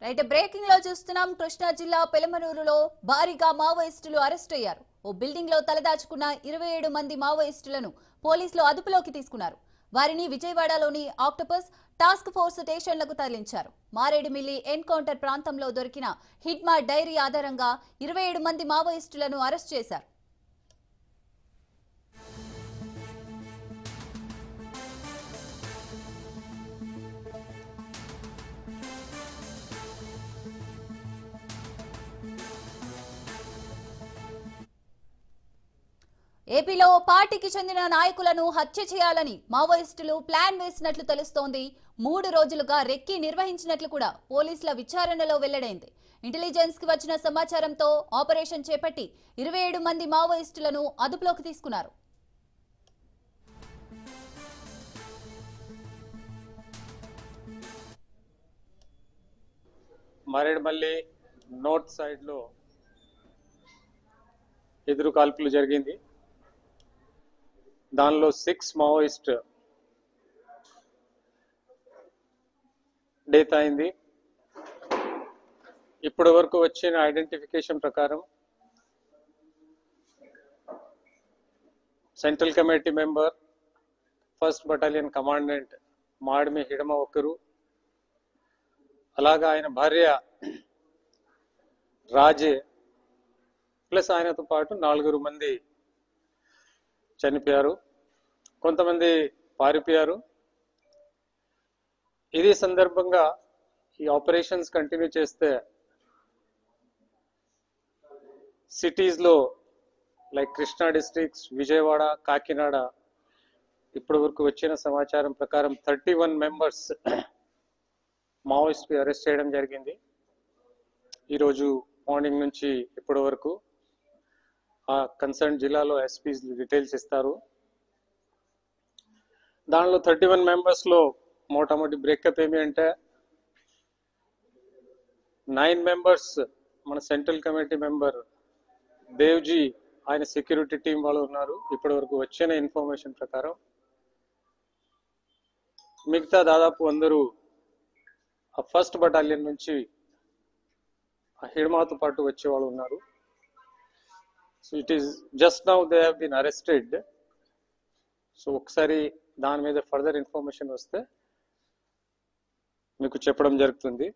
Right breaking లో చూస్తున్నాం. కృష్ణా జిల్లా పెలమనూరులో భారీగా మావోయిస్టులు అరెస్ట్ అయ్యారు. ఓ బిల్డింగ్ లో తలదాచుకున్న 27 మంది మావోయిస్టులను పోలీసులు అదుపులోకి తీసుకున్నారు. వారిని విజయవాడలోని ఆక్టోపస్ టాస్క్ ఫోర్స్ స్టేషన్లకు తరలించారు. మారేడుమిల్లి ఎన్కౌంటర్ ప్రాంతంలో దొరికిన హిడ్మా డైరీ ఆధారంగా 27 మంది మావోయిస్టులను అరెస్ట్ చేశారు. ఏపీలో పార్టీకి చెందిన నాయకులను హత్య చేయాలని మావోయిస్టులు ప్లాన్ వేసినట్లు తెలుస్తోంది. 3 రోజులుగా రెక్కి నిర్వహించినట్లు కూడా పోలీసుల విచారణలో వెల్లడైంది. ఇంటెలిజెన్స్ కి వచ్చిన సమాచారంతో ఆపరేషన్ చేపట్టి 27 మంది మావోయిస్టులను అదుపులోకి తీసుకున్నారు. మారేడుమల్లి నార్త్ సైడ్ లో ఎదురు కాల్పులు జరిగింది. దానిలో 6 మావోయిస్ట్ డెత్ అయింది. ఇప్పటి వరకు వచ్చిన ఐడెంటిఫికేషన్ ప్రకారం central committee member, 1st battalion commandant Madvi Hidma ఒకరు, అలాగా ఆయన భార్య రాజే ప్లస్ ఆయనతో పాటు 4 మంది చనిపోయారు. కొంతమంది పారిపోయారు. ఇదే సందర్భంగా ఈ ఆపరేషన్స్ కంటిన్యూ చేస్తే సిటీస్ లో లైక్ కృష్ణా డిస్ట్రిక్ట్స్, విజయవాడ, కాకినాడ ఇప్పటి వరకు వచ్చిన సమాచారం ప్రకారం 31 మెంబర్స్ మావోయిస్ట్ అరెస్ట్ చేయడం జరిగింది. ఈరోజు మార్నింగ్ నుంచి ఇప్పటి వరకు ఆ కన్సర్న్ జిల్లాలో ఎస్పీస్ డీటెయిల్స్ ఇస్తారు. దానిలో 31 మెంబర్స్ లో మోటామోటి బ్రేకప్ ఏమి అంటే 9 మెంబర్స్ మన సెంట్రల్ కమిటీ మెంబర్ దేవ్జీ ఆయన సెక్యూరిటీ టీం వాళ్ళు ఉన్నారు. ఇప్పటి వరకు వచ్చిన ఇన్ఫర్మేషన్ ప్రకారం మిగతా దాదాపు అందరూ ఆ 1st బటాలియన్ నుంచి ఆ హిడ్మాతో పాటు వచ్చే వాళ్ళు ఉన్నారు. So it is just now they have been arrested. So ఒకసారి దాని మీద ఫర్దర్ ఇన్ఫర్మేషన్ వస్తే మీకు చెప్పడం జరుగుతుంది.